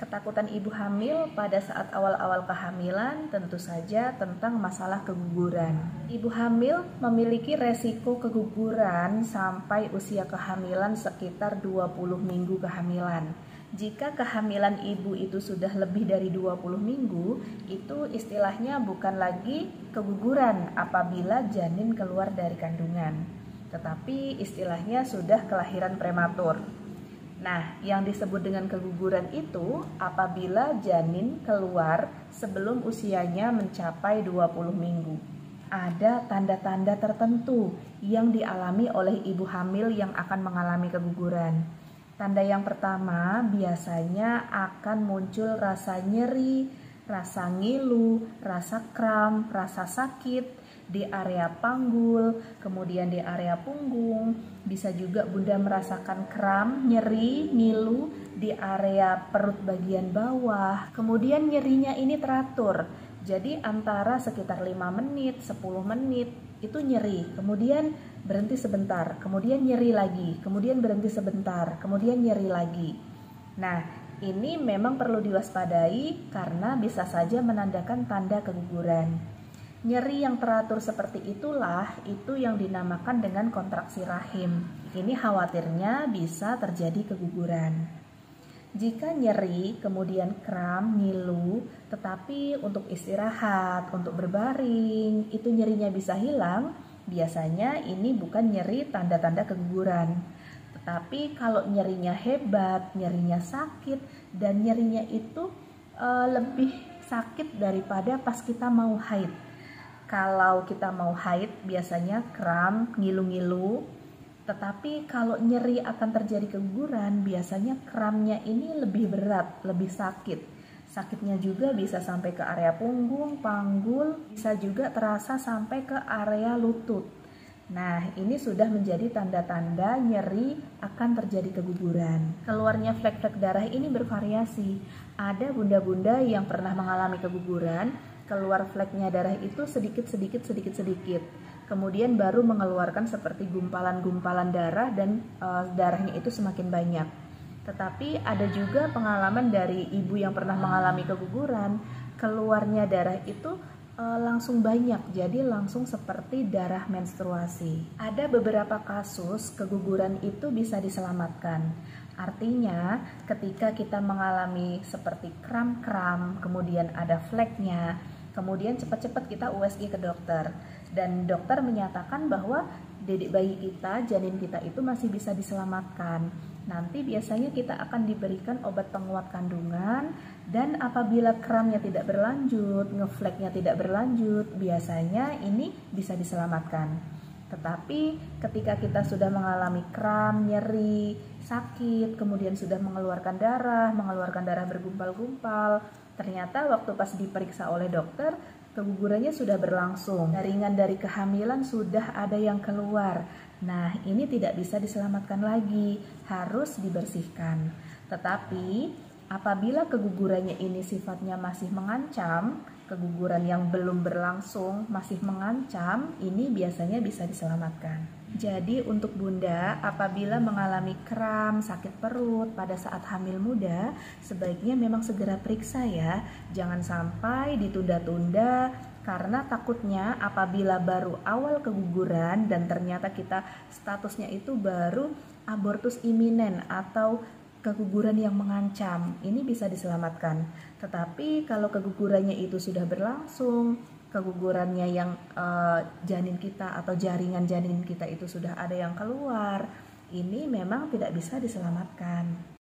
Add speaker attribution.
Speaker 1: Ketakutan ibu hamil pada saat awal-awal kehamilan tentu saja tentang masalah keguguran. Ibu hamil memiliki resiko keguguran sampai usia kehamilan sekitar 20 minggu kehamilan. Jika kehamilan ibu itu sudah lebih dari 20 minggu, itu istilahnya bukan lagi keguguran apabila janin keluar dari kandungan, tetapi istilahnya sudah kelahiran prematur. Nah, yang disebut dengan keguguran itu apabila janin keluar sebelum usianya mencapai 20 minggu. Ada tanda-tanda tertentu yang dialami oleh ibu hamil yang akan mengalami keguguran. Tanda yang pertama biasanya akan muncul rasa nyeri, rasa ngilu, rasa kram, rasa sakit di area panggul, kemudian di area punggung. Bisa juga Bunda merasakan kram, nyeri, ngilu di area perut bagian bawah. Kemudian nyerinya ini teratur, jadi antara sekitar 5 menit, 10 menit itu nyeri, kemudian berhenti sebentar, kemudian nyeri lagi, kemudian berhenti sebentar, kemudian nyeri lagi. Nah, ini memang perlu diwaspadai karena bisa saja menandakan tanda keguguran. Nyeri yang teratur seperti itulah itu yang dinamakan dengan kontraksi rahim. Ini khawatirnya bisa terjadi keguguran. Jika nyeri, kemudian kram, ngilu, tetapi untuk istirahat, untuk berbaring, itu nyerinya bisa hilang, biasanya ini bukan nyeri tanda-tanda keguguran. Tetapi kalau nyerinya hebat, nyerinya sakit, dan nyerinya itu lebih sakit daripada pas kita mau haid. Kalau kita mau haid biasanya kram, ngilu-ngilu, tetapi kalau nyeri akan terjadi keguguran biasanya kramnya ini lebih berat, lebih sakit. Sakitnya juga bisa sampai ke area punggung, panggul, bisa juga terasa sampai ke area lutut. Nah, ini sudah menjadi tanda-tanda nyeri akan terjadi keguguran. Keluarnya flek-flek darah ini bervariasi. Ada bunda-bunda yang pernah mengalami keguguran, keluar fleknya darah itu sedikit-sedikit. Kemudian baru mengeluarkan seperti gumpalan-gumpalan darah dan darahnya itu semakin banyak. Tetapi ada juga pengalaman dari ibu yang pernah mengalami keguguran, keluarnya darah itu langsung banyak, jadi langsung seperti darah menstruasi. Ada beberapa kasus keguguran itu bisa diselamatkan. Artinya ketika kita mengalami seperti kram-kram, kemudian ada fleknya, kemudian cepat-cepat kita USG ke dokter. Dan dokter menyatakan bahwa dedek bayi kita, janin kita itu masih bisa diselamatkan. Nanti biasanya kita akan diberikan obat penguat kandungan, dan apabila kramnya tidak berlanjut, ngefleknya tidak berlanjut, biasanya ini bisa diselamatkan. Tetapi ketika kita sudah mengalami kram, nyeri, sakit, kemudian sudah mengeluarkan darah bergumpal-gumpal, ternyata waktu pas diperiksa oleh dokter, kegugurannya sudah berlangsung. Jaringan dari kehamilan sudah ada yang keluar. Nah, ini tidak bisa diselamatkan lagi, harus dibersihkan. Tetapi apabila kegugurannya ini sifatnya masih mengancam, keguguran yang belum berlangsung masih mengancam, ini biasanya bisa diselamatkan. Jadi untuk bunda apabila mengalami kram, sakit perut pada saat hamil muda, sebaiknya memang segera periksa ya. Jangan sampai ditunda-tunda, karena takutnya apabila baru awal keguguran dan ternyata kita statusnya itu baru abortus iminen atau keguguran yang mengancam, ini bisa diselamatkan. Tetapi kalau kegugurannya itu sudah berlangsung, kegugurannya yang janin kita atau jaringan janin kita itu sudah ada yang keluar, ini memang tidak bisa diselamatkan.